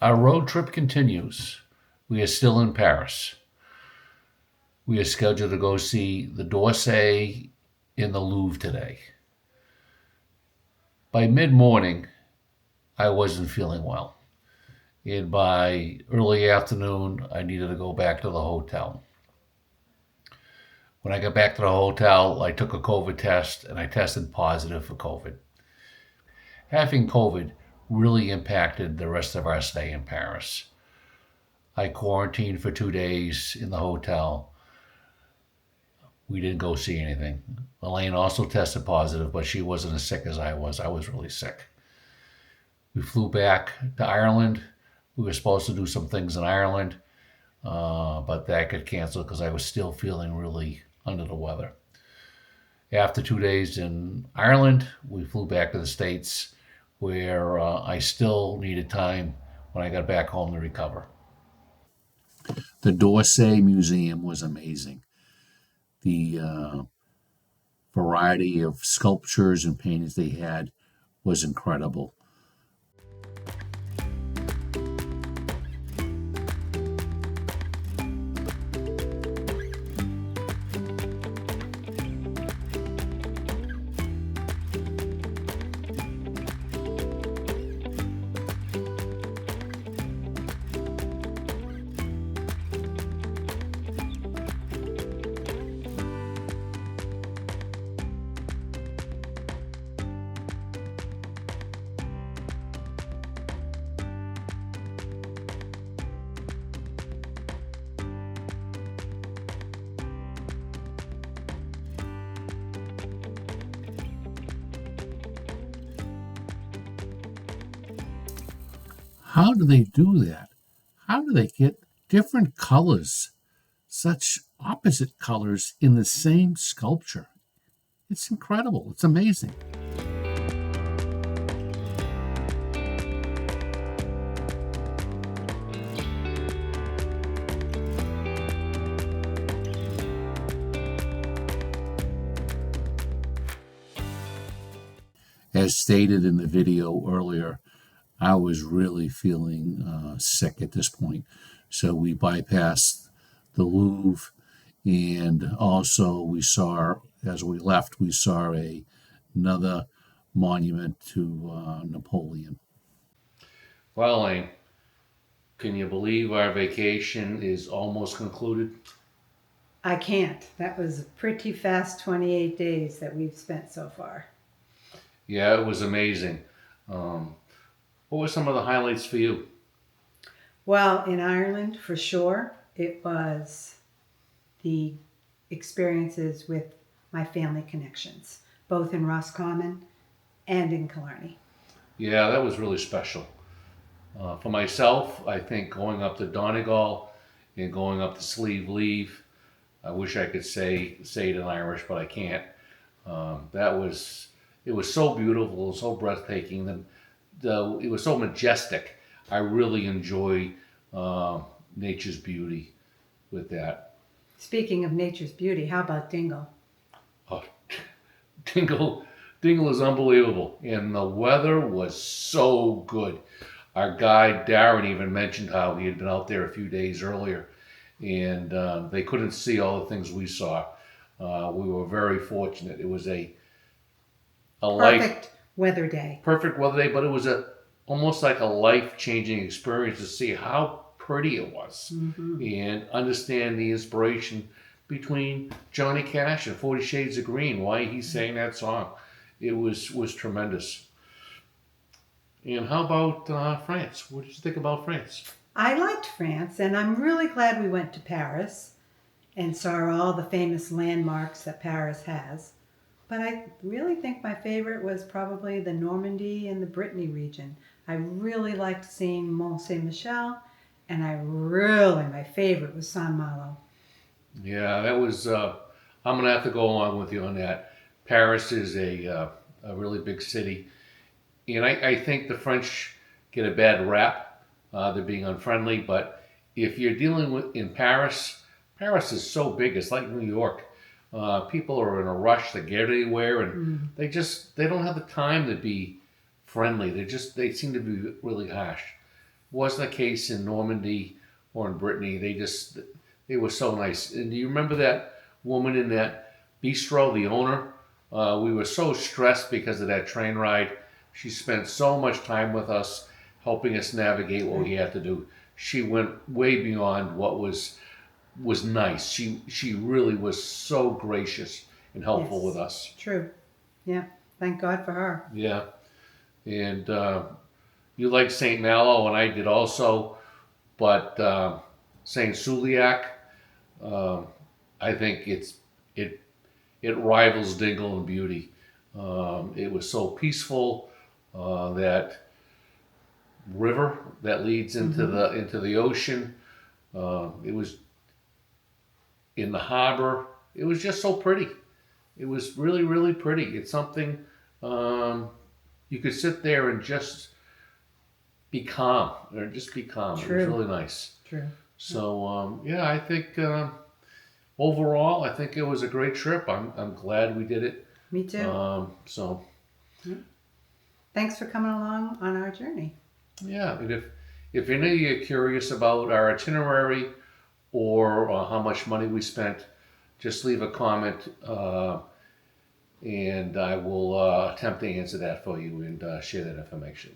Our road trip continues. We are still in Paris. We are scheduled to go see the d'Orsay in the Louvre today. By mid morning, I wasn't feeling well. And by early afternoon, I needed to go back to the hotel. When I got back to the hotel, I took a COVID test and I tested positive for COVID. Having COVID really impacted the rest of our stay in Paris. I quarantined for 2 days in the hotel. We didn't go see anything. Elaine also tested positive, but she wasn't as sick as I was. I was really sick. We flew back to Ireland. We were supposed to do some things in Ireland, but that got canceled because I was still feeling really under the weather. After 2 days in Ireland, we flew back to the States where I still needed time when I got back home to recover. The d'Orsay Museum was amazing. The variety of sculptures and paintings they had was incredible. How do they do that? How do they get different colors, such opposite colors in the same sculpture? It's incredible. It's amazing. As stated in the video earlier, I was really feeling sick at this point. So we bypassed the Louvre, and also we saw, as we left, we saw another monument to Napoleon. Well, Elaine, can you believe our vacation is almost concluded? I can't. That was a pretty fast 28 days that we've spent so far. Yeah, it was amazing. What were some of the highlights for you? Well, in Ireland, for sure, it was the experiences with my family connections, both in Roscommon and in Killarney. Yeah, that was really special. For myself, I think going up to Donegal and going up to Slieve Leave, I wish I could say it in Irish, but I can't. That was it was so beautiful, so breathtaking. It was so majestic. I really enjoy nature's beauty with that. Speaking of nature's beauty, how about Dingle? Oh, Dingle, Dingle is unbelievable, and the weather was so good. Our guide Darren even mentioned how he had been out there a few days earlier, and they couldn't see all the things we saw. We were very fortunate. It was a life Perfect weather day. perfect weather day, but it was a almost like a life changing experience to see how pretty it was and understand the inspiration between Johnny Cash and 40 Shades of Green, why he sang that song. It was tremendous. And how about France? What did you think about France? I liked France, and I'm really glad we went to Paris and saw all the famous landmarks that Paris has. But I really think my favorite was probably the Normandy and the Brittany region. I really liked seeing Mont Saint Michel, and my favorite was Saint Malo. Yeah, that was. I'm gonna have to go along with you on that. Paris is a really big city, and I think the French get a bad rap. They're being unfriendly, but if you're dealing with in Paris, Paris is so big. It's like New York. People are in a rush to get anywhere, and they don't have the time to be friendly. They seem to be really harsh. wasn't the case in Normandy or in Brittany. They were so nice. And do you remember that woman in that bistro, the owner? We were so stressed because of that train ride. She spent so much time with us, helping us navigate what we had to do. She went way beyond what was nice. She really was so gracious and helpful with Yes, us. true. Yeah, thank God for her. Yeah, and you like St. Malo, and I did also, but St. Suliac, um, I think it it rivals Dingle in beauty. It was so peaceful. That river that leads Hmm. into the ocean. It was in the harbor. It was just so pretty. It was really, really pretty. It's something um, you could sit there and just be calm, or just be calm. It was True, really nice. true. Yeah. So yeah, I think overall, I think it was a great trip. I'm glad we did it. Me too. So Yeah. Thanks for coming along on our journey. yeah, and if any of you are curious about our itinerary or how much money we spent, just leave a comment, and I will attempt to answer that for you and share that information.